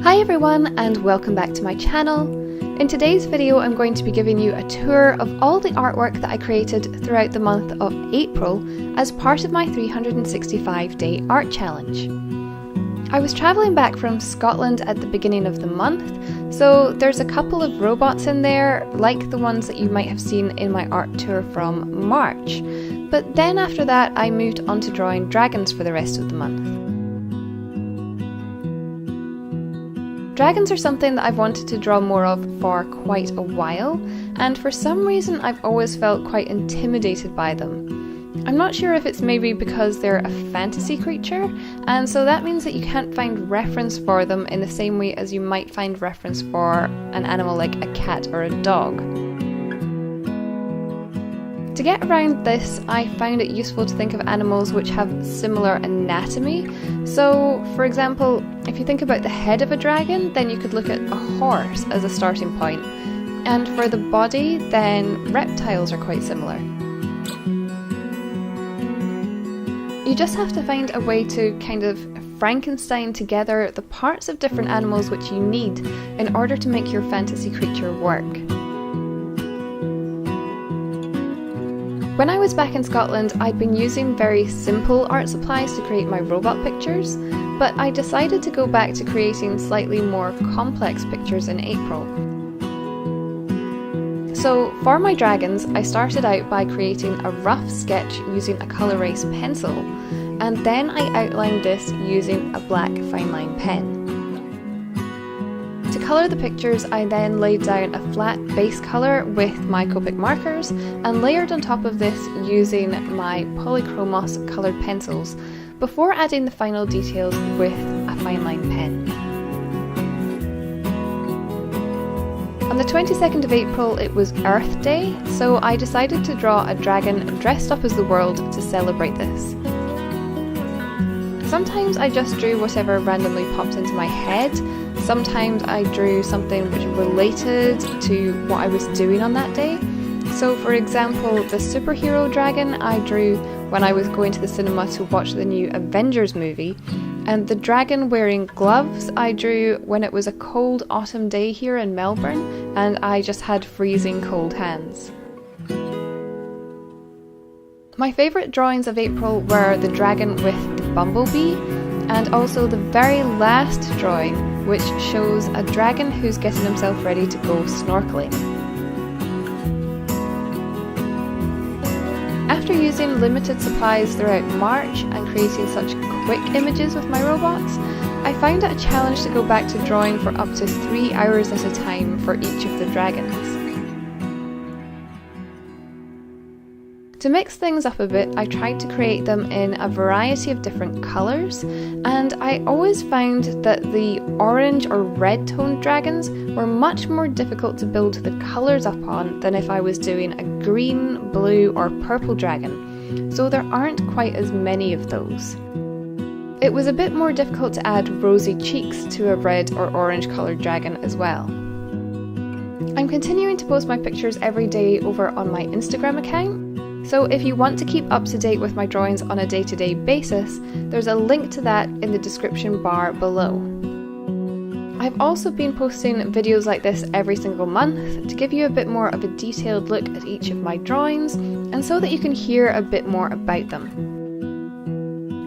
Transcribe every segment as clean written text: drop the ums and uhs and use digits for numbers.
Hi everyone and welcome back to my channel. In today's video I'm going to be giving you a tour of all the artwork that I created throughout the month of April as part of my 365-day art challenge. I was travelling back from Scotland at the beginning of the month, so there's a couple of robots in there like the ones that you might have seen in my art tour from March, but then after that I moved on to drawing dragons for the rest of the month. Dragons are something that I've wanted to draw more of for quite a while, and for some reason I've always felt quite intimidated by them. I'm not sure if it's maybe because they're a fantasy creature, and so that means that you can't find reference for them in the same way as you might find reference for an animal like a cat or a dog. To get around this, I found it useful to think of animals which have similar anatomy. So, for example, if you think about the head of a dragon, then you could look at a horse as a starting point. And for the body, then reptiles are quite similar. You just have to find a way to kind of Frankenstein together the parts of different animals which you need in order to make your fantasy creature work. When I was back in Scotland, I'd been using very simple art supplies to create my robot pictures, but I decided to go back to creating slightly more complex pictures in April. So for my dragons, I started out by creating a rough sketch using a colour erase pencil, and then I outlined this using a black fine line pen. To colour the pictures, I then laid down a flat base colour with my Copic markers and layered on top of this using my Polychromos coloured pencils before adding the final details with a fine line pen. On the 22nd of April it was Earth Day, so I decided to draw a dragon dressed up as the world to celebrate this. Sometimes I just drew whatever randomly popped into my head. Sometimes I drew something which related to what I was doing on that day. So for example, the superhero dragon I drew when I was going to the cinema to watch the new Avengers movie, and the dragon wearing gloves I drew when it was a cold autumn day here in Melbourne and I just had freezing cold hands. My favourite drawings of April were the dragon with the bumblebee, and also the very last drawing, which shows a dragon who's getting himself ready to go snorkeling. After using limited supplies throughout March and creating such quick images with my robots, I found it a challenge to go back to drawing for up to 3 hours at a time for each of the dragons. To mix things up a bit, I tried to create them in a variety of different colours, and I always found that the orange or red toned dragons were much more difficult to build the colours up on than if I was doing a green, blue or purple dragon, so there aren't quite as many of those. It was a bit more difficult to add rosy cheeks to a red or orange coloured dragon as well. I'm continuing to post my pictures every day over on my Instagram account, so if you want to keep up to date with my drawings on a day-to-day basis, there's a link to that in the description bar below. I've also been posting videos like this every single month to give you a bit more of a detailed look at each of my drawings and so that you can hear a bit more about them.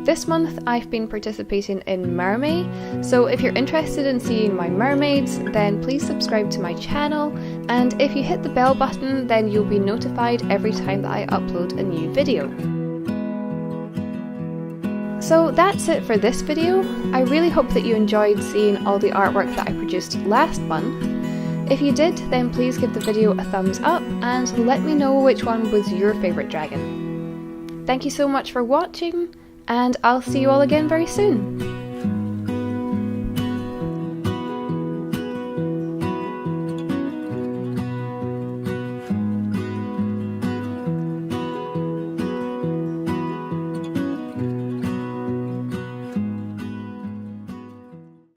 This month I've been participating in Mermaid, so if you're interested in seeing my mermaids, then please subscribe to my channel, and if you hit the bell button then you'll be notified every time that I upload a new video. So that's it for this video. I really hope that you enjoyed seeing all the artwork that I produced last month. If you did, then please give the video a thumbs up and let me know which one was your favourite dragon. Thank you so much for watching, and I'll see you all again very soon.